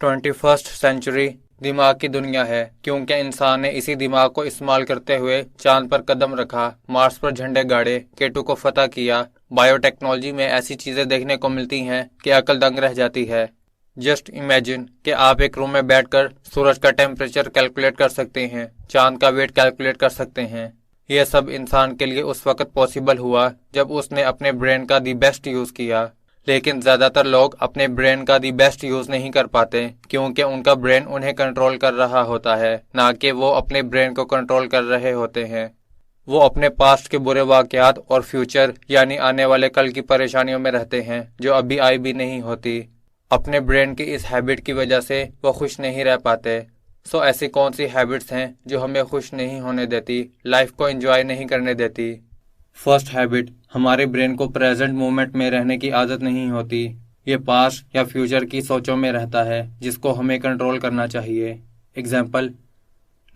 21st century दिमाग की दुनिया है, क्योंकि इंसान ने इसी दिमाग को इस्तेमाल करते हुए चांद पर कदम रखा, मार्स पर झंडे गाड़े, केटू को फतह किया। बायोटेक्नोलॉजी में ऐसी चीजें देखने को मिलती हैं कि अकल दंग रह जाती है। जस्ट इमेजिन कि आप एक रूम में बैठकर सूरज का टेम्परेचर कैलकुलेट कर सकते हैं, चांद का वेट कैलकुलेट कर सकते हैं। यह सब इंसान के लिए उस वक्त पॉसिबल हुआ जब उसने अपने ब्रेन का दी बेस्ट यूज किया। लेकिन ज्यादातर लोग अपने ब्रेन का दी बेस्ट यूज नहीं कर पाते, क्योंकि उनका ब्रेन उन्हें कंट्रोल कर रहा होता है, ना कि वो अपने ब्रेन को कंट्रोल कर रहे होते हैं। वो अपने पास्ट के बुरे वाकयात और फ्यूचर यानी आने वाले कल की परेशानियों में रहते हैं जो अभी आई भी नहीं होती। अपने ब्रेन की इस हैबिट की वजह से वो खुश नहीं रह पाते। सो ऐसी कौन सी हैबिट्स हैं जो हमें खुश नहीं होने देती, लाइफ को एंजॉय नहीं करने देती? फर्स्ट हैबिट, हमारे ब्रेन को प्रेजेंट मोमेंट में रहने की आदत नहीं होती। ये पास्ट या फ्यूचर की सोचों में रहता है जिसको हमें कंट्रोल करना चाहिए। एग्जाम्पल,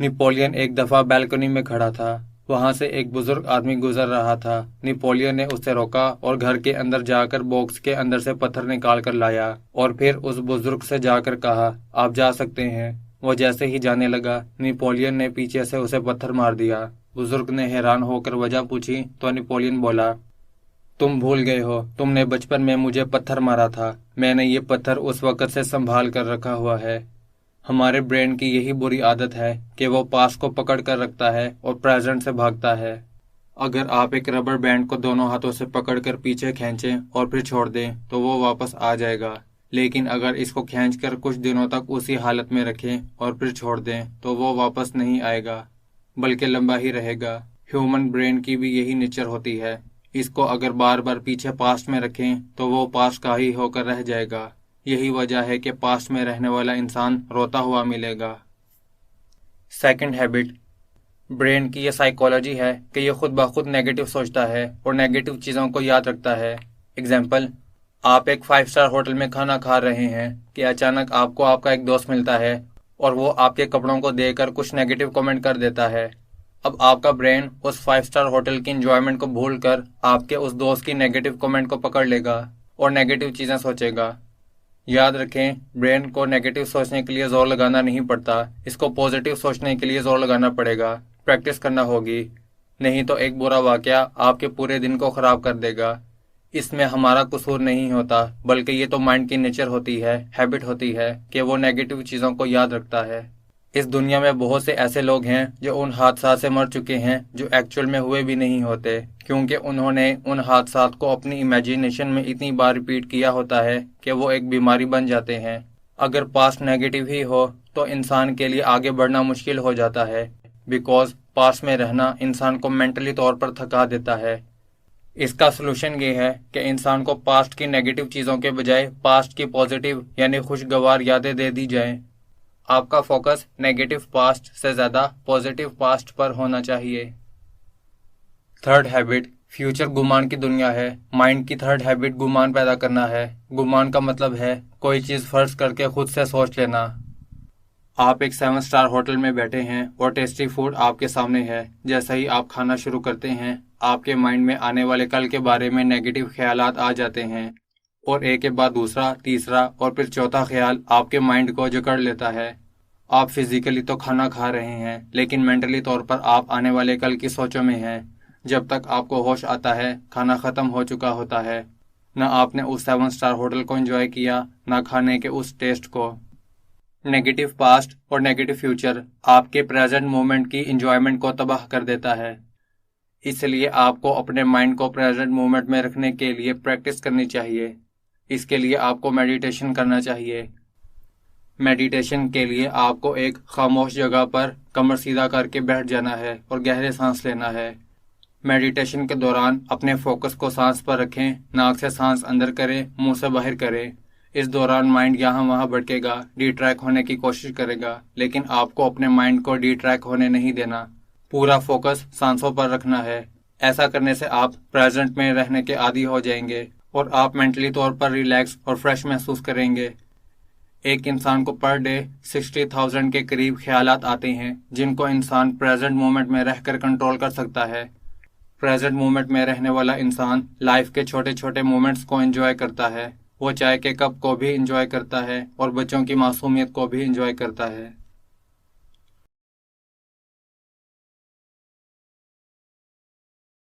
नेपोलियन एक दफ़ा बैल्कनी में खड़ा था। वहां से एक बुजुर्ग आदमी गुजर रहा था। नेपोलियन ने उसे रोका और घर के अंदर जाकर बॉक्स के अंदर से पत्थर निकाल कर लाया और फिर उस बुजुर्ग से जाकर कहा, आप जा सकते हैं। वो जैसे ही जाने लगा, नेपोलियन ने पीछे से उसे पत्थर मार दिया। बुजुर्ग ने हैरान होकर वजह पूछी तो नेपोलियन बोला, तुम भूल गए हो, तुमने बचपन में मुझे पत्थर मारा था। मैंने ये पत्थर उस वक्त से संभाल कर रखा हुआ है। हमारे ब्रेन की यही बुरी आदत है कि वो पास्ट को पकड़ कर रखता है और प्रेजेंट से भागता है। अगर आप एक रबर बैंड को दोनों हाथों से पकड़कर पीछे खींचें और फिर छोड़ दें तो वो वापस आ जाएगा। लेकिन अगर इसको खींचकर कुछ दिनों तक उसी हालत में रखें और फिर छोड़ दें तो वो वापस नहीं आएगा, बल्कि लंबा ही रहेगा। ह्यूमन ब्रेन की भी यही नेचर होती है। इसको अगर बार बार पीछे पास्ट में रखें तो वो पास्ट का ही होकर रह जाएगा। यही वजह है कि पास्ट में रहने वाला इंसान रोता हुआ मिलेगा। सेकंड हैबिट, ब्रेन की ये साइकोलॉजी है कि ये खुद ब खुद नेगेटिव सोचता है और नेगेटिव चीज़ों को याद रखता है। एग्जाम्पल, आप एक 5 स्टार होटल में खाना खा रहे हैं कि अचानक आपको आपका एक दोस्त मिलता है और वो आपके कपड़ों को देखकर कुछ नेगेटिव कमेंट कर देता है। अब आपका ब्रेन उस 5 स्टार होटल की एंजॉयमेंट को भूलकर आपके उस दोस्त की नेगेटिव कमेंट को पकड़ लेगा और नेगेटिव चीज़ें सोचेगा। याद रखें, ब्रेन को नेगेटिव सोचने के लिए जोर लगाना नहीं पड़ता, इसको पॉजिटिव सोचने के लिए जोर लगाना पड़ेगा। प्रैक्टिस करना होगी, नहीं तो एक बुरा वाकया आपके पूरे दिन को खराब कर देगा। इसमें हमारा कसूर नहीं होता, बल्कि ये तो माइंड की नेचर होती है, हैबिट होती है कि वो नेगेटिव चीज़ों को याद रखता है। इस दुनिया में बहुत से ऐसे लोग हैं जो उन हादसा से मर चुके हैं जो एक्चुअल में हुए भी नहीं होते, क्योंकि उन्होंने उन हादसा को अपनी इमेजिनेशन में इतनी बार रिपीट किया होता है कि वो एक बीमारी बन जाते हैं। अगर पास्ट नेगेटिव ही हो तो इंसान के लिए आगे बढ़ना मुश्किल हो जाता है, बिकॉज पास्ट में रहना इंसान को मेंटली तौर पर थका देता है। इसका सलूशन ये है कि इंसान को पास्ट की नेगेटिव चीज़ों के बजाय पास्ट की पॉजिटिव यानी खुशगवार यादें दे दी जाएं। आपका फोकस नेगेटिव पास्ट से ज़्यादा पॉजिटिव पास्ट पर होना चाहिए। थर्ड हैबिट, फ्यूचर गुमान की दुनिया है। माइंड की थर्ड हैबिट गुमान पैदा करना है। गुमान का मतलब है कोई चीज़ फर्ज करके खुद से सोच लेना। आप एक 7 स्टार होटल में बैठे हैं और टेस्टी फूड आपके सामने है। जैसे ही आप खाना शुरू करते हैं, आपके माइंड में आने वाले कल के बारे में नेगेटिव ख्यालात आ जाते हैं और एक के बाद दूसरा, तीसरा और फिर चौथा ख्याल आपके माइंड को जकड़ लेता है। आप फिजिकली तो खाना खा रहे हैं, लेकिन मेंटली तौर पर आप आने वाले कल की सोचों में हैं। जब तक आपको होश आता है, खाना खत्म हो चुका होता है। न आपने उस 7 स्टार होटल को एंजॉय किया, न खाने के उस टेस्ट को। नेगेटिव पास्ट और नेगेटिव फ्यूचर आपके प्रेजेंट मोमेंट की एंजॉयमेंट को तबाह कर देता है। इसलिए आपको अपने माइंड को प्रेजेंट मोमेंट में रखने के लिए प्रैक्टिस करनी चाहिए। इसके लिए आपको मेडिटेशन करना चाहिए। मेडिटेशन के लिए आपको एक खामोश जगह पर कमर सीधा करके बैठ जाना है और गहरे सांस लेना है। मेडिटेशन के दौरान अपने फोकस को सांस पर रखें। नाक से सांस अंदर करें, मुंह से बाहर करें। इस दौरान माइंड यहाँ वहाँ भटकेगा, डिट्रैक्ट होने की कोशिश करेगा, लेकिन आपको अपने माइंड को डिट्रैक्ट होने नहीं देना। पूरा फोकस सांसों पर रखना है। ऐसा करने से आप प्रेजेंट में रहने के आदी हो जाएंगे और आप मेंटली तौर पर रिलैक्स और फ्रेश महसूस करेंगे। एक इंसान को पर डे 60,000 के करीब ख्यालात आते हैं, जिनको इंसान प्रेजेंट मोमेंट में रहकर कंट्रोल कर सकता है। प्रेजेंट मोमेंट में रहने वाला इंसान लाइफ के छोटे छोटे मोमेंट्स को एंजॉय करता है وہ چائے کے کپ کو بھی انجوائے کرتا ہے اور بچوں کی معصومیت کو بھی انجوائے کرتا ہے۔